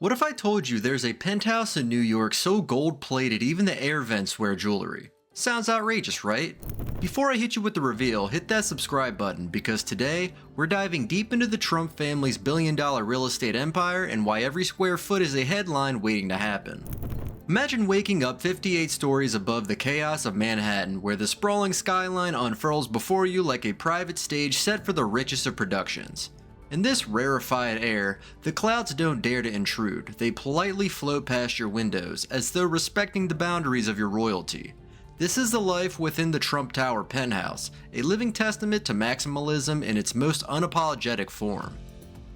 What if I told you there's a penthouse in New York so gold-plated even the air vents wear jewelry? Sounds outrageous, right? Before I hit you with the reveal, hit that subscribe button because today, we're diving deep into the Trump family's billion-dollar real estate empire and why every square foot is a headline waiting to happen. Imagine waking up 58 stories above the chaos of Manhattan where the sprawling skyline unfurls before you like a private stage set for the richest of productions. In this rarefied air, the clouds don't dare to intrude, they politely float past your windows as though respecting the boundaries of your royalty. This is the life within the Trump Tower penthouse, a living testament to maximalism in its most unapologetic form.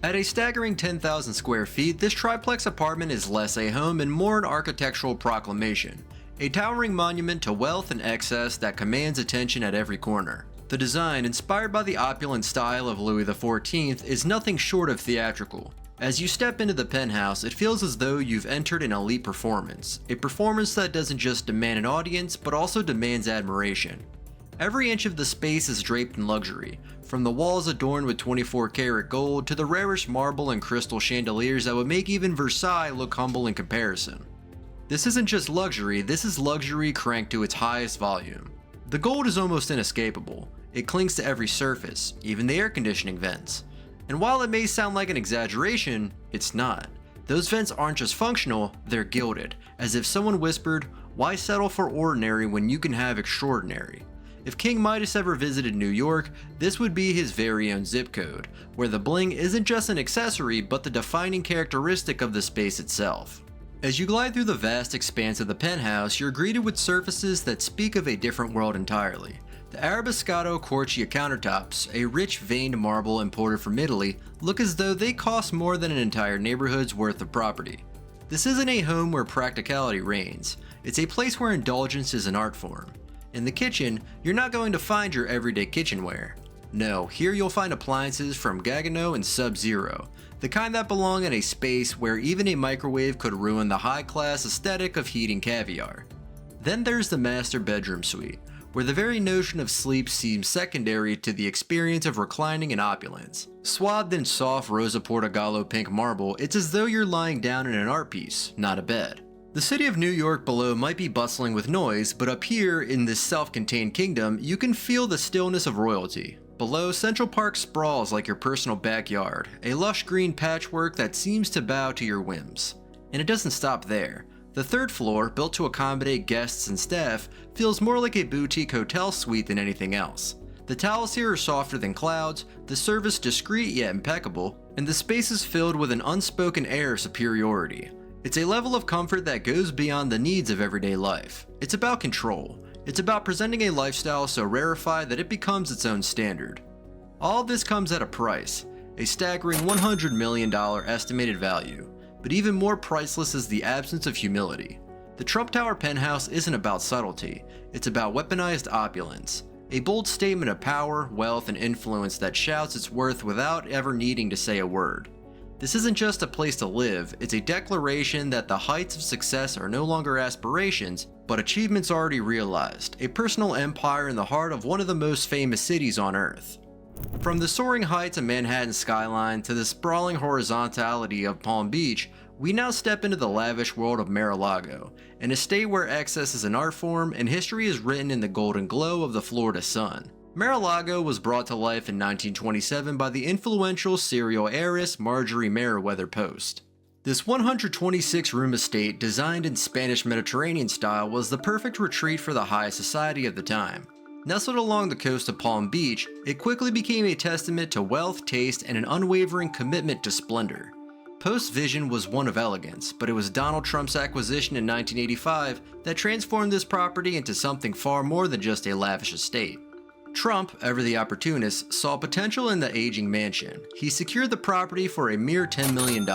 At a staggering 10,000 square feet, this triplex apartment is less a home and more an architectural proclamation, a towering monument to wealth and excess that commands attention at every corner. The design, inspired by the opulent style of Louis XIV, is nothing short of theatrical. As you step into the penthouse, it feels as though you've entered an elite performance, a performance that doesn't just demand an audience, but also demands admiration. Every inch of the space is draped in luxury, from the walls adorned with 24-karat gold to the rarest marble and crystal chandeliers that would make even Versailles look humble in comparison. This isn't just luxury, this is luxury cranked to its highest volume. The gold is almost inescapable. It clings to every surface, even the air conditioning vents. And while it may sound like an exaggeration, it's not. Those vents aren't just functional, they're gilded, as if someone whispered, "Why settle for ordinary when you can have extraordinary?" If King Midas ever visited New York, this would be his very own zip code, where the bling isn't just an accessory but the defining characteristic of the space itself. As you glide through the vast expanse of the penthouse, you're greeted with surfaces that speak of a different world entirely. The Arabiscato Corchia countertops, a rich veined marble imported from Italy, look as though they cost more than an entire neighborhood's worth of property. This isn't a home where practicality reigns, it's a place where indulgence is an art form. In the kitchen, you're not going to find your everyday kitchenware. No, here you'll find appliances from Gagano and Sub-Zero, the kind that belong in a space where even a microwave could ruin the high-class aesthetic of heating caviar. Then there's the master bedroom suite, where the very notion of sleep seems secondary to the experience of reclining in opulence. Swathed in soft Rosa Portogallo pink marble, it's as though you're lying down in an art piece, not a bed. The city of New York below might be bustling with noise, but up here in this self-contained kingdom, you can feel the stillness of royalty. Below, Central Park sprawls like your personal backyard, a lush green patchwork that seems to bow to your whims. And it doesn't stop there. The third floor, built to accommodate guests and staff, feels more like a boutique hotel suite than anything else. The towels here are softer than clouds, the service discreet yet impeccable, and the space is filled with an unspoken air of superiority. It's a level of comfort that goes beyond the needs of everyday life. It's about control. It's about presenting a lifestyle so rarefied that it becomes its own standard. All of this comes at a price, a staggering $100 million estimated value. But even more priceless is the absence of humility. The Trump Tower penthouse isn't about subtlety, it's about weaponized opulence. A bold statement of power, wealth, and influence that shouts its worth without ever needing to say a word. This isn't just a place to live, it's a declaration that the heights of success are no longer aspirations, but achievements already realized, a personal empire in the heart of one of the most famous cities on Earth. From the soaring heights of Manhattan's skyline to the sprawling horizontality of Palm Beach, we now step into the lavish world of Mar-a-Lago, an estate where excess is an art form and history is written in the golden glow of the Florida sun. Mar-a-Lago was brought to life in 1927 by the influential serial heiress Marjorie Merriweather Post. This 126-room estate, designed in Spanish Mediterranean style, was the perfect retreat for the high society of the time. Nestled along the coast of Palm Beach, it quickly became a testament to wealth, taste, and an unwavering commitment to splendor. Post's vision was one of elegance, but it was Donald Trump's acquisition in 1985 that transformed this property into something far more than just a lavish estate. Trump, ever the opportunist, saw potential in the aging mansion. He secured the property for a mere $10 million,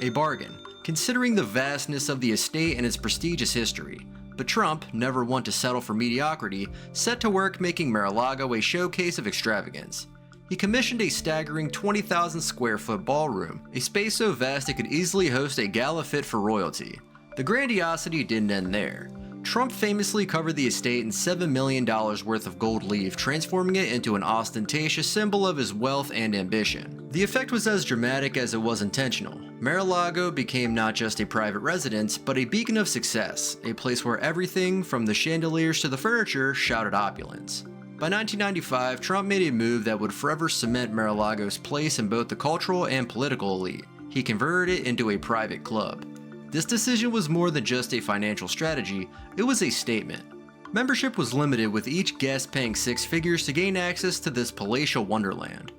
a bargain, considering the vastness of the estate and its prestigious history. But Trump, never one to settle for mediocrity, set to work making Mar-a-Lago a showcase of extravagance. He commissioned a staggering 20,000 square foot ballroom, a space so vast it could easily host a gala fit for royalty. The grandiosity didn't end there. Trump famously covered the estate in $7 million worth of gold leaf, transforming it into an ostentatious symbol of his wealth and ambition. The effect was as dramatic as it was intentional. Mar-a-Lago became not just a private residence, but a beacon of success, a place where everything from the chandeliers to the furniture shouted opulence. By 1995, Trump made a move that would forever cement Mar-a-Lago's place in both the cultural and political elite. He converted it into a private club. This decision was more than just a financial strategy, it was a statement. Membership was limited, with each guest paying six figures to gain access to this palatial wonderland.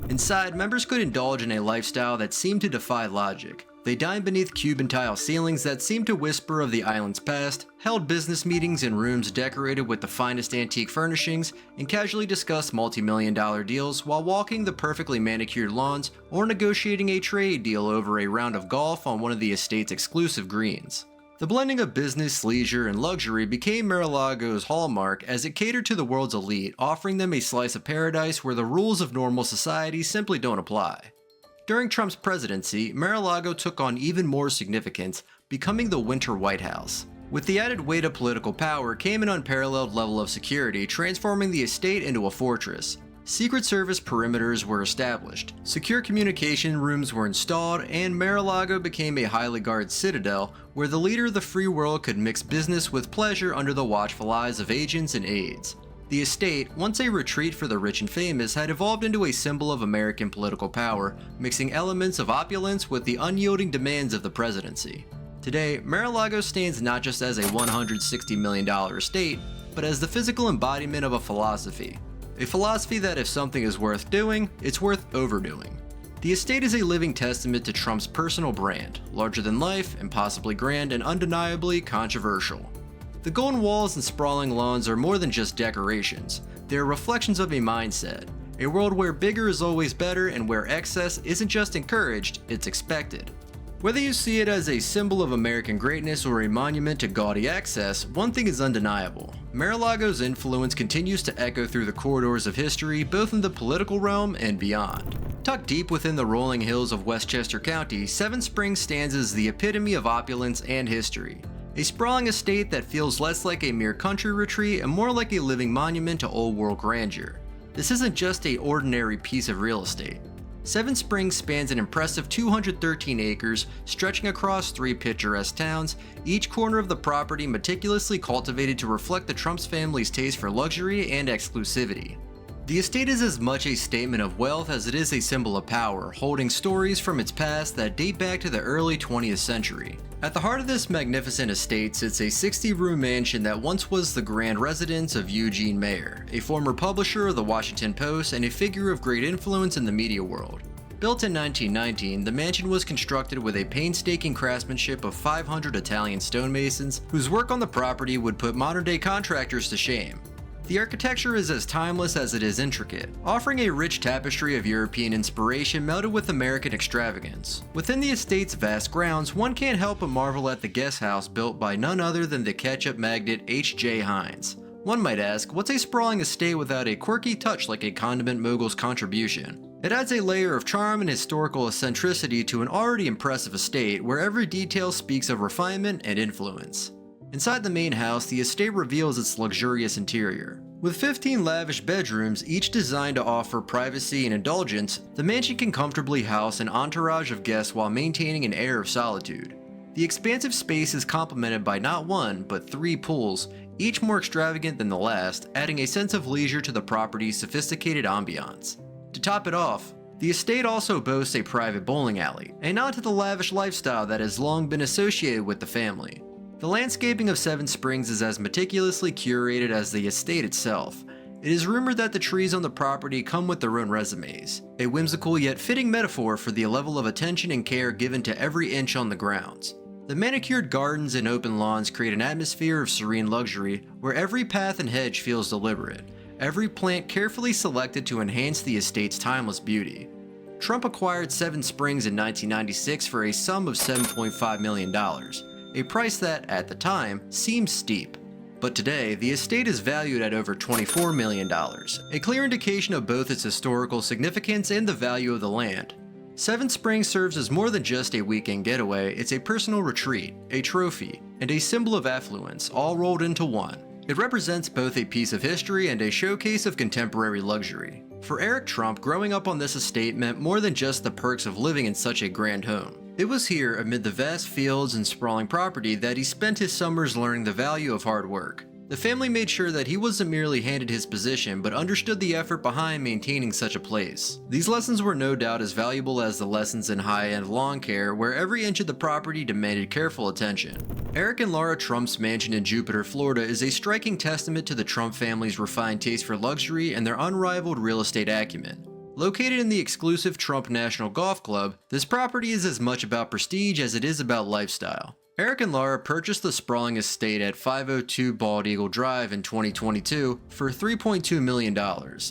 Inside, members could indulge in a lifestyle that seemed to defy logic. They dined beneath Cuban tile ceilings that seemed to whisper of the island's past, held business meetings in rooms decorated with the finest antique furnishings, and casually discussed multi-million-dollar deals while walking the perfectly manicured lawns or negotiating a trade deal over a round of golf on one of the estate's exclusive greens. The blending of business, leisure, and luxury became Mar-a-Lago's hallmark as it catered to the world's elite, offering them a slice of paradise where the rules of normal society simply don't apply. During Trump's presidency, Mar-a-Lago took on even more significance, becoming the Winter White House. With the added weight of political power came an unparalleled level of security, transforming the estate into a fortress. Secret Service perimeters were established, secure communication rooms were installed, and Mar-a-Lago became a highly guarded citadel where the leader of the free world could mix business with pleasure under the watchful eyes of agents and aides. The estate, once a retreat for the rich and famous, had evolved into a symbol of American political power, mixing elements of opulence with the unyielding demands of the presidency. Today, Mar-a-Lago stands not just as a $160 million estate, but as the physical embodiment of a philosophy. A philosophy that if something is worth doing, it's worth overdoing. The estate is a living testament to Trump's personal brand, larger than life, impossibly grand, and undeniably controversial. The golden walls and sprawling lawns are more than just decorations. They are reflections of a mindset, a world where bigger is always better and where excess isn't just encouraged, it's expected. Whether you see it as a symbol of American greatness or a monument to gaudy excess, one thing is undeniable. Mar-a-Lago's influence continues to echo through the corridors of history, both in the political realm and beyond. Tucked deep within the rolling hills of Westchester County, Seven Springs stands as the epitome of opulence and history. A sprawling estate that feels less like a mere country retreat and more like a living monument to old-world grandeur. This isn't just an ordinary piece of real estate. Seven Springs spans an impressive 213 acres, stretching across three picturesque towns, each corner of the property meticulously cultivated to reflect the Trump family's taste for luxury and exclusivity. The estate is as much a statement of wealth as it is a symbol of power, holding stories from its past that date back to the early 20th century. At the heart of this magnificent estate sits a 60-room mansion that once was the grand residence of Eugene Mayer, a former publisher of the Washington Post and a figure of great influence in the media world. Built in 1919, the mansion was constructed with a painstaking craftsmanship of 500 Italian stonemasons, whose work on the property would put modern-day contractors to shame. The architecture is as timeless as it is intricate, offering a rich tapestry of European inspiration melded with American extravagance. Within the estate's vast grounds, one can't help but marvel at the guest house built by none other than the ketchup magnate H.J. Heinz. One might ask, what's a sprawling estate without a quirky touch like a condiment mogul's contribution? It adds a layer of charm and historical eccentricity to an already impressive estate where every detail speaks of refinement and influence. Inside the main house, the estate reveals its luxurious interior. With 15 lavish bedrooms, each designed to offer privacy and indulgence, the mansion can comfortably house an entourage of guests while maintaining an air of solitude. The expansive space is complemented by not one, but three pools, each more extravagant than the last, adding a sense of leisure to the property's sophisticated ambiance. To top it off, the estate also boasts a private bowling alley, a nod to the lavish lifestyle that has long been associated with the family. The landscaping of Seven Springs is as meticulously curated as the estate itself. It is rumored that the trees on the property come with their own resumes, a whimsical yet fitting metaphor for the level of attention and care given to every inch on the grounds. The manicured gardens and open lawns create an atmosphere of serene luxury where every path and hedge feels deliberate, every plant carefully selected to enhance the estate's timeless beauty. Trump acquired Seven Springs in 1996 for a sum of $7.5 million. A price that, at the time, seemed steep. But today, the estate is valued at over $24 million, a clear indication of both its historical significance and the value of the land. Seven Springs serves as more than just a weekend getaway, it's a personal retreat, a trophy, and a symbol of affluence, all rolled into one. It represents both a piece of history and a showcase of contemporary luxury. For Eric Trump, growing up on this estate meant more than just the perks of living in such a grand home. It was here, amid the vast fields and sprawling property, that he spent his summers learning the value of hard work. The family made sure that he wasn't merely handed his position, but understood the effort behind maintaining such a place. These lessons were no doubt as valuable as the lessons in high-end lawn care, where every inch of the property demanded careful attention. Eric and Laura Trump's mansion in Jupiter, Florida is a striking testament to the Trump family's refined taste for luxury and their unrivaled real estate acumen. Located in the exclusive Trump National Golf Club, this property is as much about prestige as it is about lifestyle. Eric and Laura purchased the sprawling estate at 502 Bald Eagle Drive in 2022 for $3.2 million,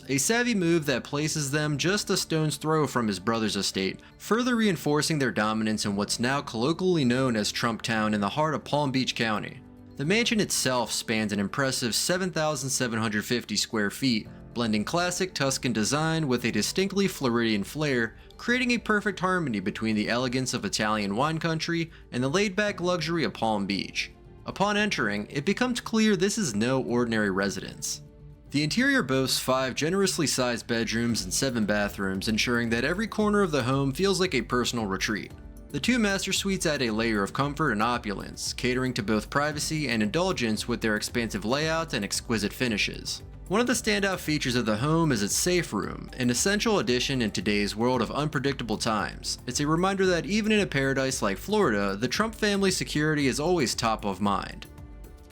a savvy move that places them just a stone's throw from his brother's estate, further reinforcing their dominance in what's now colloquially known as Trump Town in the heart of Palm Beach County. The mansion itself spans an impressive 7,750 square feet, blending classic Tuscan design with a distinctly Floridian flair, creating a perfect harmony between the elegance of Italian wine country and the laid-back luxury of Palm Beach. Upon entering, it becomes clear this is no ordinary residence. The interior boasts 5 generously sized bedrooms and 7 bathrooms, ensuring that every corner of the home feels like a personal retreat. The 2 master suites add a layer of comfort and opulence, catering to both privacy and indulgence with their expansive layouts and exquisite finishes. One of the standout features of the home is its safe room, an essential addition in today's world of unpredictable times. It's a reminder that even in a paradise like Florida, the Trump family's security is always top of mind.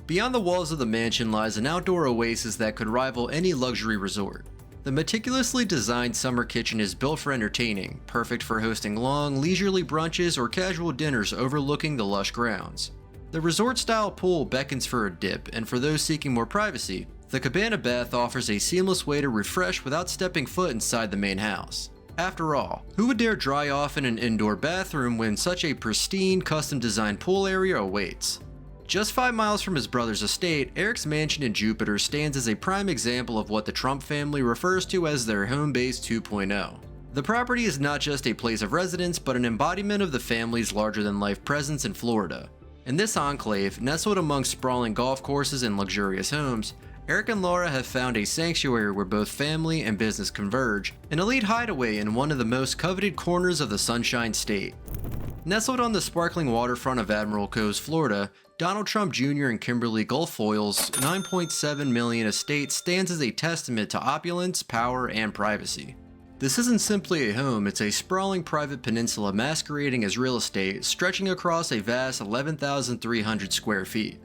Beyond the walls of the mansion lies an outdoor oasis that could rival any luxury resort. The meticulously designed summer kitchen is built for entertaining, perfect for hosting long, leisurely brunches or casual dinners overlooking the lush grounds. The resort-style pool beckons for a dip, and for those seeking more privacy, the cabana bath offers a seamless way to refresh without stepping foot inside the main house. After all, who would dare dry off in an indoor bathroom when such a pristine, custom-designed pool area awaits? Just 5 miles from his brother's estate, Eric's mansion in Jupiter stands as a prime example of what the Trump family refers to as their home base 2.0. The property is not just a place of residence, but an embodiment of the family's larger-than-life presence in Florida. In this enclave, nestled among sprawling golf courses and luxurious homes, Eric and Laura have found a sanctuary where both family and business converge, an elite hideaway in one of the most coveted corners of the Sunshine State. Nestled on the sparkling waterfront of Admiral Coves, Florida, Donald Trump Jr. and Kimberly Guilfoyle's $9.7 million estate stands as a testament to opulence, power, and privacy. This isn't simply a home, it's a sprawling private peninsula masquerading as real estate, stretching across a vast 11,300 square feet.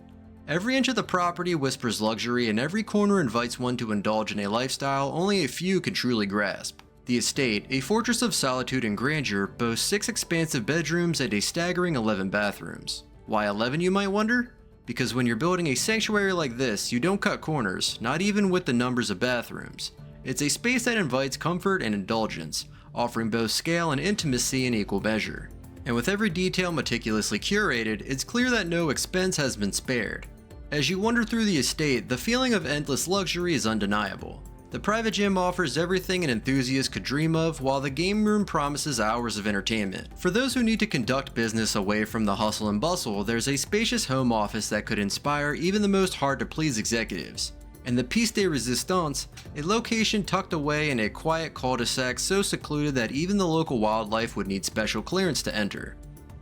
Every inch of the property whispers luxury, and every corner invites one to indulge in a lifestyle only a few can truly grasp. The estate, a fortress of solitude and grandeur, boasts 6 expansive bedrooms and a staggering 11 bathrooms. Why 11, you might wonder? Because when you're building a sanctuary like this, you don't cut corners, not even with the numbers of bathrooms. It's a space that invites comfort and indulgence, offering both scale and intimacy in equal measure. And with every detail meticulously curated, it's clear that no expense has been spared. As you wander through the estate, the feeling of endless luxury is undeniable. The private gym offers everything an enthusiast could dream of, while the game room promises hours of entertainment. For those who need to conduct business away from the hustle and bustle, there's a spacious home office that could inspire even the most hard-to-please executives. And the piece de resistance, a location tucked away in a quiet cul-de-sac so secluded that even the local wildlife would need special clearance to enter.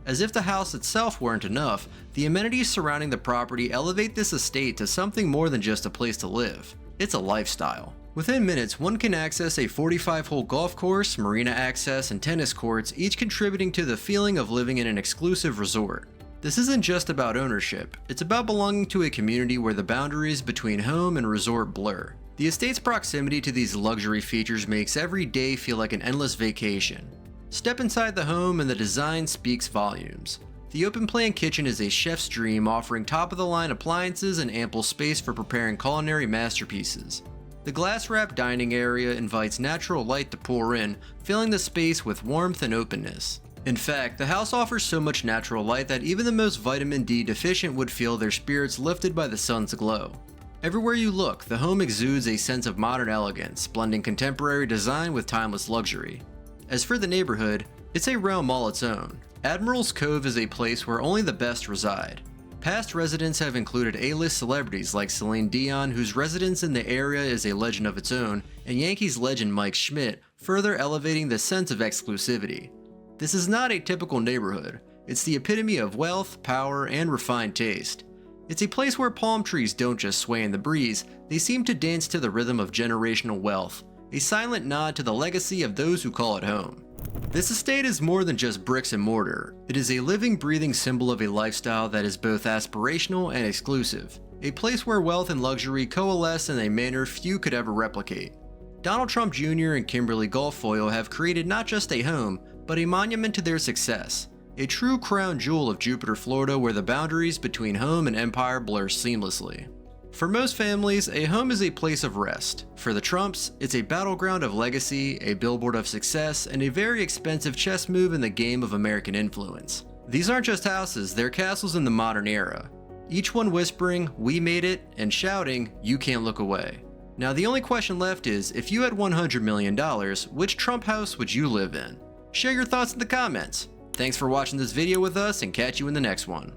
As if the house itself weren't enough, the amenities surrounding the property elevate this estate to something more than just a place to live. It's a lifestyle. Within minutes, one can access a 45-hole golf course, marina access, and tennis courts, each contributing to the feeling of living in an exclusive resort. This isn't just about ownership, it's about belonging to a community where the boundaries between home and resort blur. The estate's proximity to these luxury features makes every day feel like an endless vacation. Step inside the home and the design speaks volumes. The open-plan kitchen is a chef's dream, offering top-of-the-line appliances and ample space for preparing culinary masterpieces. The glass-wrapped dining area invites natural light to pour in, filling the space with warmth and openness. In fact, the house offers so much natural light that even the most vitamin D deficient would feel their spirits lifted by the sun's glow. Everywhere you look, the home exudes a sense of modern elegance, blending contemporary design with timeless luxury. As for the neighborhood, it's a realm all its own. Admiral's Cove is a place where only the best reside. Past residents have included A-list celebrities like Celine Dion, whose residence in the area is a legend of its own, and Yankees legend Mike Schmidt, further elevating the sense of exclusivity. This is not a typical neighborhood. It's the epitome of wealth, power, and refined taste. It's a place where palm trees don't just sway in the breeze, they seem to dance to the rhythm of generational wealth, a silent nod to the legacy of those who call it home. This estate is more than just bricks and mortar. It is a living, breathing symbol of a lifestyle that is both aspirational and exclusive, a place where wealth and luxury coalesce in a manner few could ever replicate. Donald Trump Jr. and Kimberly Guilfoyle have created not just a home, but a monument to their success, a true crown jewel of Jupiter, Florida, where the boundaries between home and empire blur seamlessly. For most families, a home is a place of rest. For the Trumps, it's a battleground of legacy, a billboard of success, and a very expensive chess move in the game of American influence. These aren't just houses, they're castles in the modern era. Each one whispering, "We made it," and shouting, "You can't look away." Now the only question left is, if you had $100 million, which Trump house would you live in? Share your thoughts in the comments. Thanks for watching this video with us, and catch you in the next one.